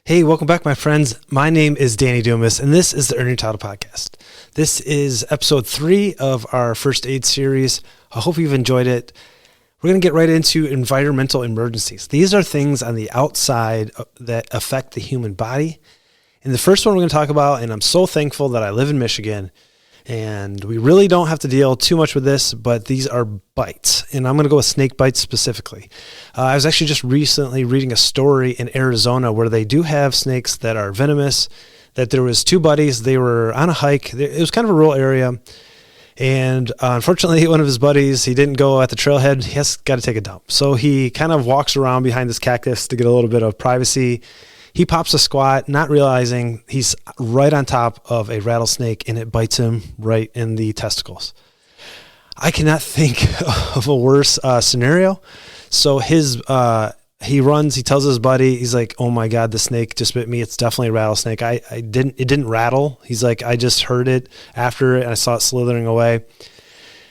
Hey, welcome back, my friends. My name is Danny Dumas, and this is the Earn Your Title Podcast. This is episode 3 of our first aid series. I hope you've enjoyed it. We're going to get right into environmental emergencies. These are things on the outside that affect the human body. And the first one we're going to talk about, and I'm so thankful that I live in Michigan, and we really don't have to deal too much with this, but these are bites. And I'm going to go with snake bites specifically. I was actually just recently reading a story in Arizona where they do have snakes that are venomous, that there was 2 buddies. They were on a hike. It was kind of a rural area. And unfortunately, one of his buddies, he didn't go at the trailhead. He has got to take a dump. So he kind of walks around behind this cactus to get a little bit of privacy. He pops a squat, not realizing he's right on top of a rattlesnake, and it bites him right in the testicles. I cannot think of a worse scenario. So he runs, he tells his buddy, he's like, "Oh my God, the snake just bit me. It's definitely a rattlesnake. It didn't rattle." He's like, "I just heard it after it and I saw it slithering away."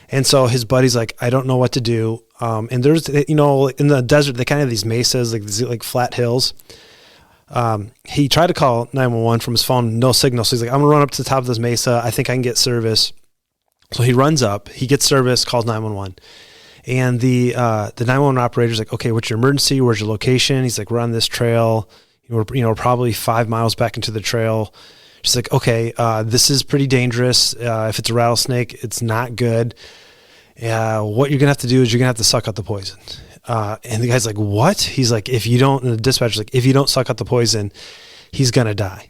And so his buddy's like, "I don't know what to do." And there's, in the desert, they kind of have these mesas, like these flat hills. He tried to call 911 from his phone, no signal. So he's like, "I'm gonna run up to the top of this mesa. I think I can get service." So he runs up, he gets service, calls 911. And the 911 operator's like, "Okay, what's your emergency? Where's your location?" He's like, "We're on this trail. We're probably 5 miles back into the trail." She's like, "Okay, this is pretty dangerous. If it's a rattlesnake, it's not good. What you're gonna have to do is you're gonna have to suck out the poison." And the guy's like, "What?" He's like, the dispatcher's like, "If you don't suck out the poison, he's going to die."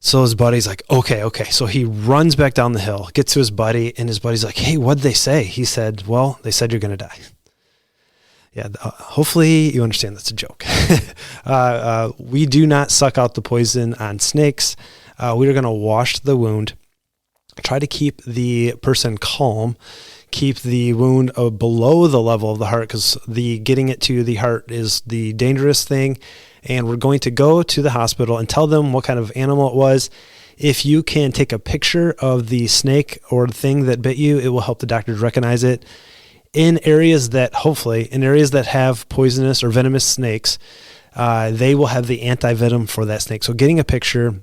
So his buddy's like, okay. So he runs back down the hill, gets to his buddy, and his buddy's like, "Hey, what'd they say?" He said, "Well, they said you're going to die." Yeah, hopefully you understand that's a joke. We do not suck out the poison on snakes. We are going to wash the wound, try to keep the person calm, keep the wound below the level of the heart, because getting it to the heart is the dangerous thing. And we're going to go to the hospital and tell them what kind of animal it was. If you can take a picture of the snake or the thing that bit you, it will help the doctors recognize it. In areas that have poisonous or venomous snakes, they will have the anti-venom for that snake. So getting a picture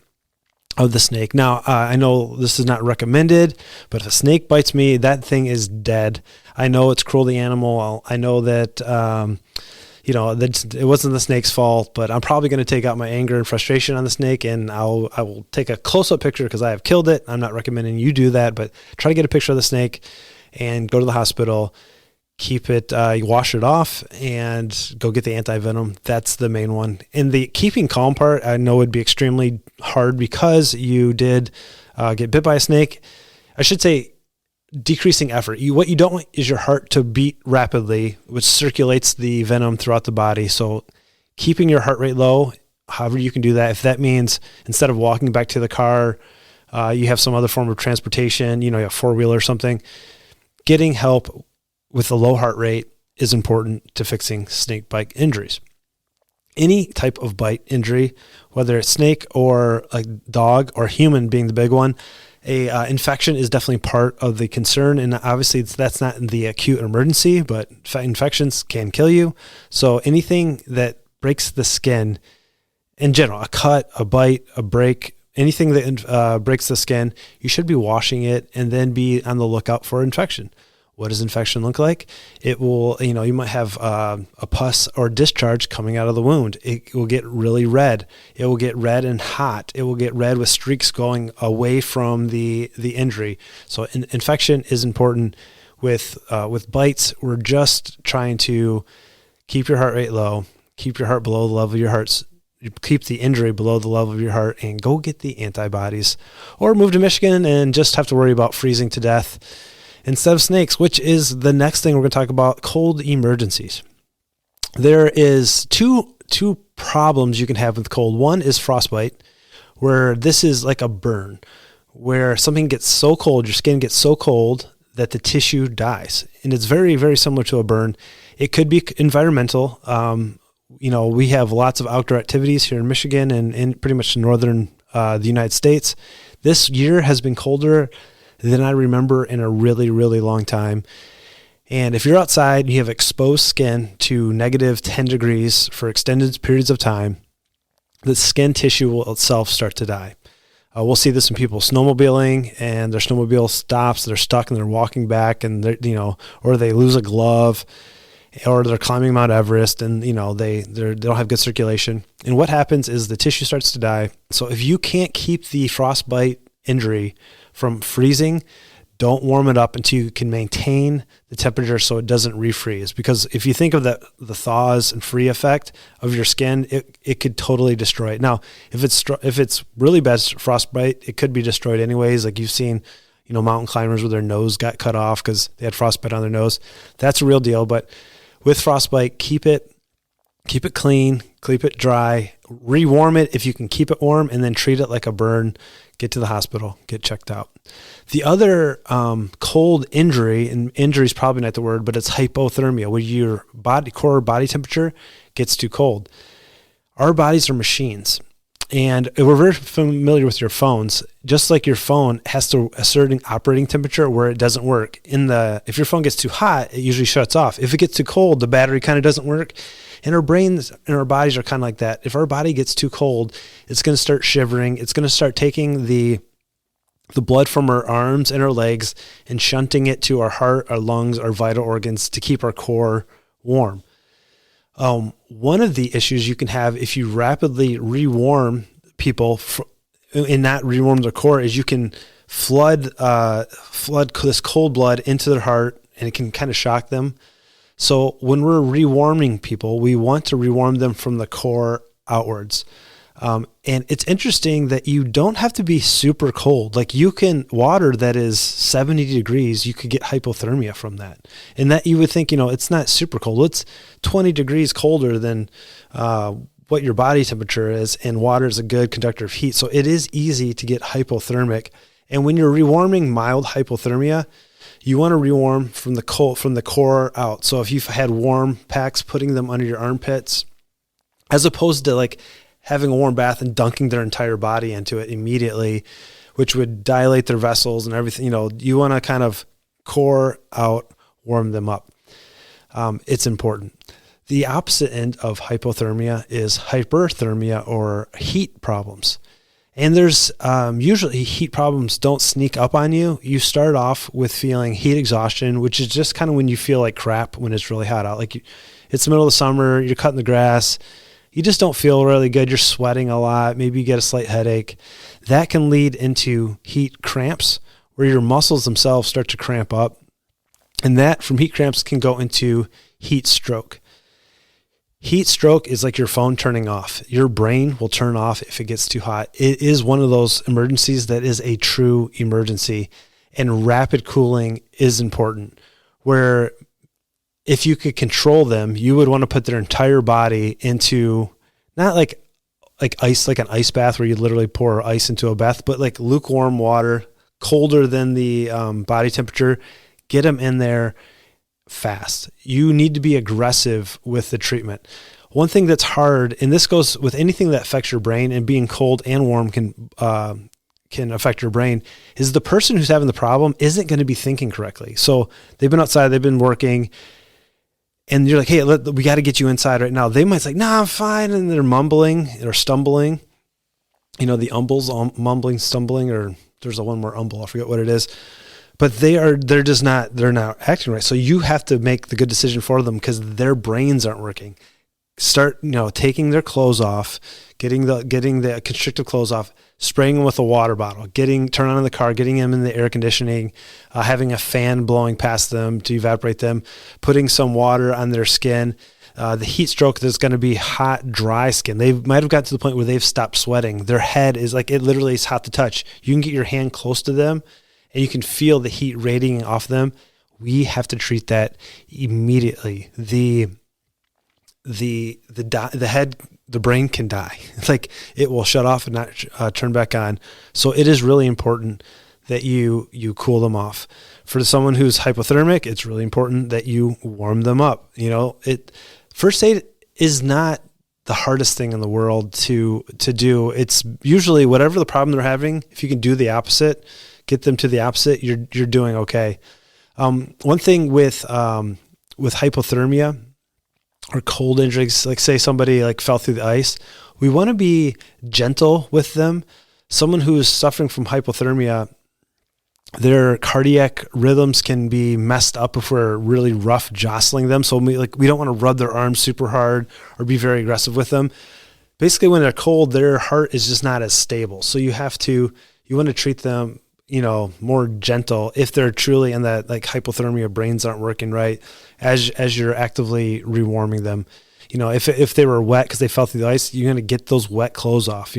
of the snake. Now, I know this is not recommended, but if a snake bites me, that thing is dead. I know it's cruel to the animal. I know that, that it wasn't the snake's fault, but I'm probably going to take out my anger and frustration on the snake, and I will take a close-up picture because I have killed it. I'm not recommending you do that, but try to get a picture of the snake and go to the hospital. Keep it, you wash it off and go get the anti-venom. That's the main one. And the keeping calm part, I know would be extremely hard because you did get bit by a snake. I should say decreasing effort. What you don't want is your heart to beat rapidly, which circulates the venom throughout the body. So keeping your heart rate low, however you can do that. If that means instead of walking back to the car, you have some other form of transportation, you have a 4-wheeler or something, getting help with a low heart rate is important to fixing snake bite injuries. Any type of bite injury, whether it's snake or a dog or human being the big one, infection is definitely part of the concern. And obviously that's not the acute emergency, but infections can kill you. So anything that breaks the skin in general, a cut, a bite, a break, anything that breaks the skin, you should be washing it and then be on the lookout for infection. What does infection look like? It will, you might have a pus or discharge coming out of the wound. It will get really red. It will get red and hot. It will get red with streaks going away from the injury. So infection is important. With bites, we're just trying to keep your heart rate low, keep your heart below the level of your heart, keep the injury below the level of your heart, and go get the antibodies. Or move to Michigan and just have to worry about freezing to death instead of snakes, which is the next thing we're going to talk about, cold emergencies. There is two problems you can have with cold. One is frostbite, where this is like a burn, where something gets so cold, your skin gets so cold that the tissue dies. And it's very, very similar to a burn. It could be environmental. We have lots of outdoor activities here in Michigan and in pretty much northern the United States. This year has been colder than I remember in a really, really long time. And if you're outside and you have exposed skin to -10 degrees for extended periods of time, the skin tissue will itself start to die. We'll see this in people snowmobiling, and their snowmobile stops, they're stuck, and they're walking back, and or they lose a glove, or they're climbing Mount Everest, and they don't have good circulation. And what happens is the tissue starts to die. So if you can't keep the frostbite injury from freezing, don't warm it up until you can maintain the temperature so it doesn't refreeze. Because if you think of the thaws and free effect of your skin, it could totally destroy it. Now, if it's really bad frostbite, it could be destroyed anyways. Like you've seen, mountain climbers where their nose got cut off because they had frostbite on their nose. That's a real deal. But with frostbite, keep it clean, keep it dry, rewarm it if you can keep it warm, and then treat it like a burn. Get to the hospital, get checked out. The other cold injury, and injury is probably not the word, but it's hypothermia, where your core body temperature gets too cold. Our bodies are machines, and we're very familiar with your phones. Just like your phone has to a certain operating temperature where it doesn't work. If your phone gets too hot, it usually shuts off. If it gets too cold, the battery kind of doesn't work. And our brains and our bodies are kind of like that. If our body gets too cold, it's going to start shivering. It's going to start taking the blood from our arms and our legs and shunting it to our heart, our lungs, our vital organs to keep our core warm. One of the issues you can have if you rapidly rewarm people and not rewarm their core is you can flood this cold blood into their heart, and it can kind of shock them. So when we're rewarming people, we want to rewarm them from the core outwards. And it's interesting that you don't have to be super cold. Like water that is 70 degrees, you could get hypothermia from that. And that you would think, it's not super cold. It's 20 degrees colder than what your body temperature is. And water is a good conductor of heat. So it is easy to get hypothermic. And when you're rewarming mild hypothermia, you want to rewarm from the core out. So if you've had warm packs, putting them under your armpits, as opposed to like having a warm bath and dunking their entire body into it immediately, which would dilate their vessels and everything. You want to kind of core out, warm them up. It's important. The opposite end of hypothermia is hyperthermia, or heat problems. And there's usually heat problems don't sneak up on you. You start off with feeling heat exhaustion, which is just kind of when you feel like crap when it's really hot out. Like it's the middle of the summer, you're cutting the grass, you just don't feel really good. You're sweating a lot. Maybe you get a slight headache. That can lead into heat cramps, where your muscles themselves start to cramp up. And that from heat cramps can go into heat stroke. Heat stroke is like your phone turning off. Your brain will turn off if it gets too hot. It is one of those emergencies that is a true emergency, and rapid cooling is important, where if you could control them, you would want to put their entire body into not like ice, like an ice bath where you literally pour ice into a bath, but like lukewarm water, colder than the body temperature. Get them in there fast. You need to be aggressive with the treatment. One thing that's hard, and this goes with anything that affects your brain, and being cold and warm can affect your brain, is the person who's having the problem isn't going to be thinking correctly. So they've been outside, they've been working, and you're like, hey, we got to get you inside right now. They might say, nah, I'm fine. And they're mumbling or stumbling. The umbles, mumbling, stumbling, or there's one more umble. I forget what it is. But they're not acting right. So you have to make the good decision for them because their brains aren't working. Start, taking their clothes off, getting the constrictive clothes off, spraying them with a water bottle, turn on the car, getting them in the air conditioning, having a fan blowing past them to evaporate them, putting some water on their skin. The heat stroke, there's going to be hot, dry skin. They might have gotten to the point where they've stopped sweating. Their head is like, it literally is hot to touch. You can get your hand close to them and you can feel the heat radiating off them. We have to treat that immediately. The brain can die. Like it will shut off and not turn back on. So it is really important that you cool them off. For someone who's hypothermic, it's really important that you warm them up. First aid is not the hardest thing in the world to do. It's usually whatever the problem they're having. If you can do the opposite, get them to the opposite, you're doing okay. One thing with hypothermia or cold injuries, like say somebody like fell through the ice, We want to be gentle with them. Someone who is suffering from hypothermia, their cardiac rhythms can be messed up if we're really rough jostling them. So we don't want to rub their arms super hard or be very aggressive with them. Basically, when they're cold, their heart is just not as stable. So you want to treat them, more gentle if they're truly in that like hypothermia, brains aren't working right as you're actively rewarming them. If they were wet because they fell through the ice, you're going to get those wet clothes off.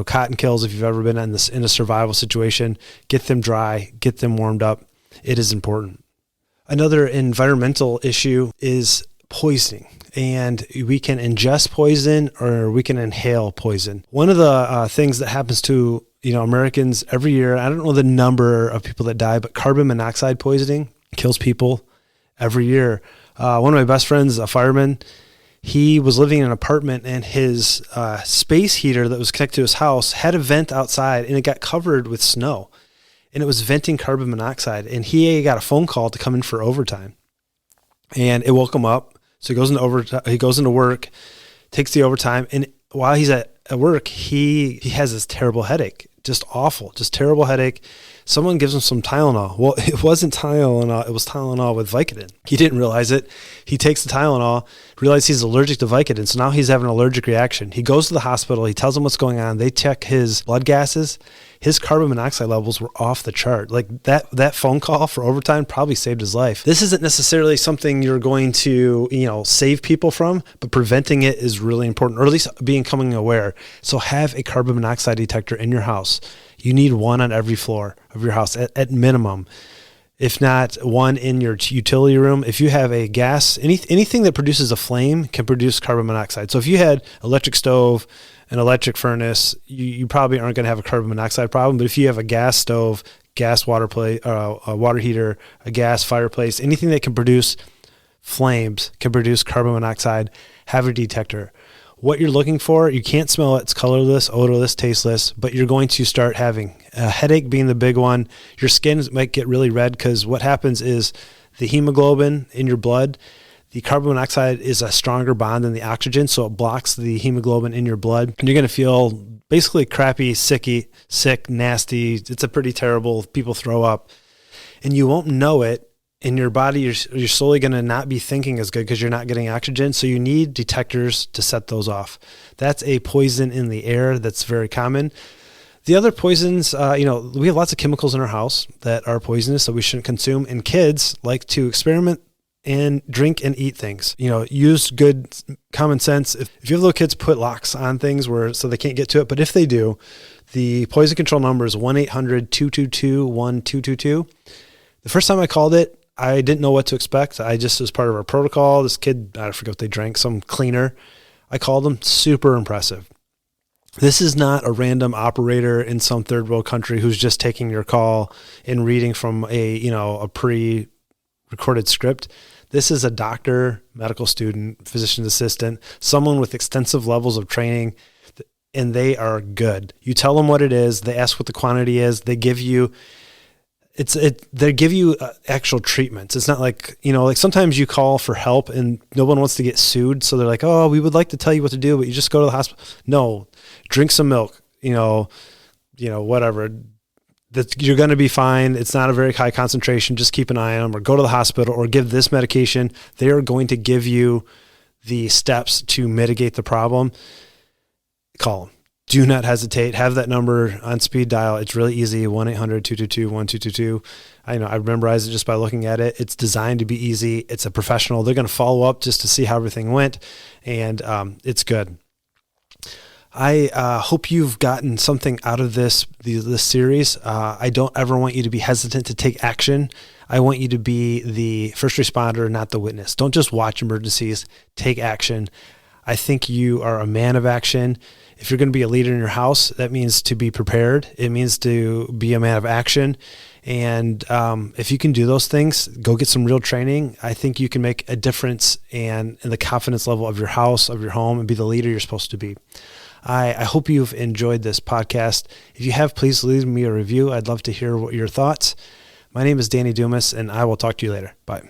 Cotton kills if you've ever been in a survival situation. Get them dry, get them warmed up. It is important. Another environmental issue is poisoning, and we can ingest poison or we can inhale poison. One of the things that happens to Americans every year, I don't know the number of people that die, but carbon monoxide poisoning kills people every year. One of my best friends, a fireman, he was living in an apartment, and his space heater that was connected to his house had a vent outside, and it got covered with snow, and it was venting carbon monoxide. And he got a phone call to come in for overtime, and it woke him up. So he goes into overtime. He goes into work, takes the overtime, and while he's at work, he has this terrible headache, just awful, just terrible headache. Someone gives him some Tylenol. Well, it wasn't Tylenol. It was Tylenol with Vicodin. He didn't realize it. He takes the Tylenol, realizes he's allergic to Vicodin. So now he's having an allergic reaction. He goes to the hospital. He tells them what's going on. They check his blood gases. His carbon monoxide levels were off the chart. Like that phone call for overtime probably saved his life. This isn't necessarily something you're going to, save people from, but preventing it is really important, or at least becoming aware. So have a carbon monoxide detector in your house. You need one on every floor of your house at minimum. If not, one in your utility room. If you have a gas, anything that produces a flame can produce carbon monoxide. So if you had electric stove, an electric furnace, you probably aren't going to have a carbon monoxide problem. But if you have a gas stove, gas water a water heater, a gas fireplace, anything that can produce flames can produce carbon monoxide, have a detector. What you're looking for, you can't smell it. It's colorless, odorless, tasteless, but you're going to start having a headache being the big one. Your skin might get really red because what happens is the hemoglobin in your blood, the carbon monoxide is a stronger bond than the oxygen, so it blocks the hemoglobin in your blood. And you're going to feel basically crappy, sick, nasty. It's a pretty terrible, people throw up. And you won't know it. In your body, you're slowly going to not be thinking as good because you're not getting oxygen. So you need detectors to set those off. That's a poison in the air that's very common. The other poisons, we have lots of chemicals in our house that are poisonous that we shouldn't consume. And kids like to experiment and drink and eat things. Use good common sense. If you have little kids, put locks on things so they can't get to it. But if they do, the poison control number is 1-800-222-1222. The first time I called it, I didn't know what to expect. I just was part of our protocol. This kid, I forget what they drank, some cleaner. I called them, super impressive. This is not a random operator in some third world country who's just taking your call and reading from a pre-recorded script. This is a doctor, medical student, physician assistant, someone with extensive levels of training, and they are good. You tell them what it is. They ask what the quantity is. They give you they give you actual treatments. It's not like, like sometimes you call for help and no one wants to get sued. So they're like, oh, we would like to tell you what to do, but you just go to the hospital. No, drink some milk, whatever. That you're going to be fine. It's not a very high concentration. Just keep an eye on them, or go to the hospital, or give this medication. They are going to give you the steps to mitigate the problem. Call them. Do not hesitate. Have that number on speed dial. It's really easy. 1-800-222-1222. I memorize it just by looking at it. It's designed to be easy. It's a professional. They're going to follow up just to see how everything went. And it's good. I hope you've gotten something out of this series. I don't ever want you to be hesitant to take action. I want you to be the first responder, not the witness. Don't just watch emergencies. Take action. I think you are a man of action. If you're going to be a leader in your house, that means to be prepared. It means to be a man of action. And if you can do those things, go get some real training. I think you can make a difference in the confidence level of your house, of your home, and be the leader you're supposed to be. I hope you've enjoyed this podcast. If you have, please leave me a review. I'd love to hear what your thoughts. My name is Danny Dumas, and I will talk to you later. Bye.